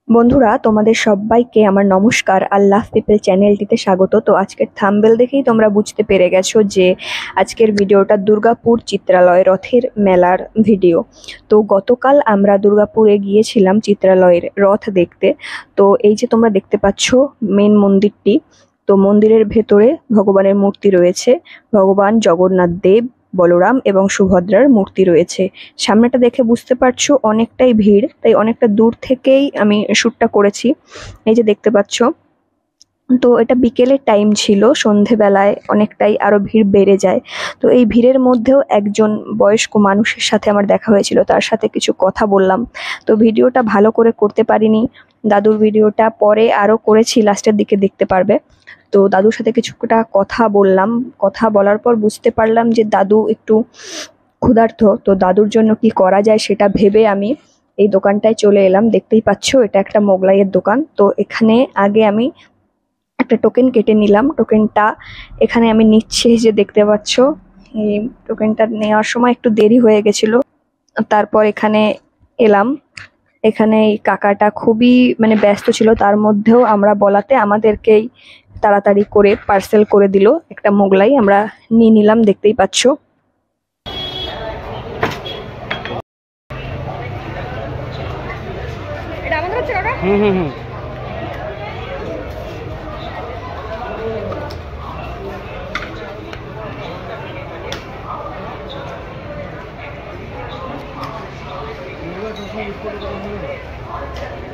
বন্ধুরা, তোমাদের সবাইকে আমার নমস্কার। আল্লাহ পিপল চ্যানেলটিতে স্বাগত। তো আজকের থাম্বনেল দেখেই তোমরা বুঝতে পেরে গেছো যে আজকের ভিডিওটা দুর্গাপুর চিত্রালয় রথের মেলার ভিডিও। তো গতকাল আমরা দুর্গাপুরে গিয়েছিলাম চিত্রালয়ের রথ দেখতে। তো এই যে তোমরা দেখতে পাচ্ছ মেন মন্দিরটি, তো মন্দিরের ভেতরে ভগবানের মূর্তি রয়েছে। ভগবান জগন্নাথ দেব, বলরাম এবং সুভদ্রার মূর্তি রয়েছে। সামনেটা দেখে বুঝতে পারছো অনেকটাই ভিড়, তাই অনেকটা দূর থেকেই আমি শ্যুটটা করেছি। এই যে দেখতে পাচ্ছ, তো এটা বিকেলের টাইম ছিল, সন্ধেবেলায় অনেকটাই আরো ভিড় বেড়ে যায়। তো এই ভিড়ের মধ্যেও একজন বয়স্ক মানুষের সাথে আমার দেখা হয়েছিল, তার সাথে কিছু কথা বললাম। তো ভিডিওটা ভালো করে করতে পারিনি, দাদুর ভিডিওটা পরে আরো করেছি, লাস্টের দিকে দেখতে পারবে। তো দাদুর সাথে কিছুটা কথা বললাম, কথা বলার পর বুঝতে পারলাম যে দাদু একটু ক্ষুধার্ত। তো দাদুর জন্য কি করা যায় সেটা ভেবে আমি এই দোকানটায় চলে এলাম। দেখতেই পাচ্ছ এটা একটা মোগলাইয়ের দোকান। তো এখানে আগে আমি একটা টোকেন কেটে নিলাম। টোকেনটা এখানে আমি নিচ্ছি, এই যে দেখতে পাচ্ছ। এই টোকেনটা নেওয়ার সময় একটু দেরি হয়ে গেছিল, তারপর এখানে এলাম। এখানে এই কাকাটা খুবই ব্যস্ত ছিল, তার মধ্যেও আমরা বলাতে আমাদেরকেই তাড়াতাড়ি করে পার্সেল করে দিল একটা মোগলাই। আমরা নিয়ে নিলাম, দেখতেই পাচ্ছ।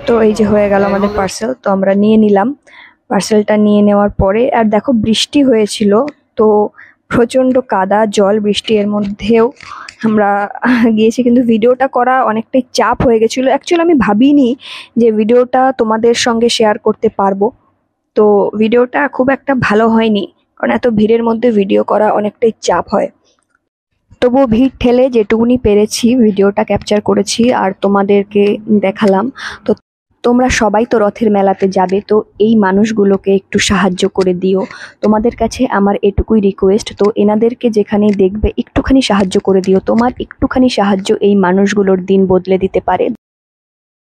তো এই যে হয়ে গেল আমাদের পার্সেল। তো আমরা নিয়ে নিলাম। পার্সেলটা নিয়ে নেওয়ার পরে আর দেখো বৃষ্টি হয়েছিল, তো প্রচন্ড কাদা জল বৃষ্টি, এর মধ্যেও আমরা গিয়েছি। কিন্তু ভিডিওটা করা অনেকটাই চাপ হয়ে গেছিলো। অ্যাকচুয়ালি আমি ভাবিনি যে ভিডিওটা তোমাদের সঙ্গে শেয়ার করতে পারবো। তো ভিডিওটা খুব একটা ভালো হয়নি, কারণ এত ভিড়ের মধ্যে ভিডিও করা অনেকটাই চাপ হয়। তবুও ভিড় ঠেলে যেটুকুনি পেরেছি ভিডিওটা ক্যাপচার করেছি আর তোমাদেরকে দেখালাম। তো তোমরা সবাই তো রথের মেলাতে যাবে, তো এই মানুষগুলোকে একটু সাহায্য করে দিও। তোমাদের কাছে আমার এটুকুই রিকোয়েস্ট। তো এনাদেরকে যেখানেই দেখবে একটুখানি সাহায্য করে দিও। তোমার একটুখানি সাহায্য এই মানুষগুলোর দিন বদলে দিতে পারে।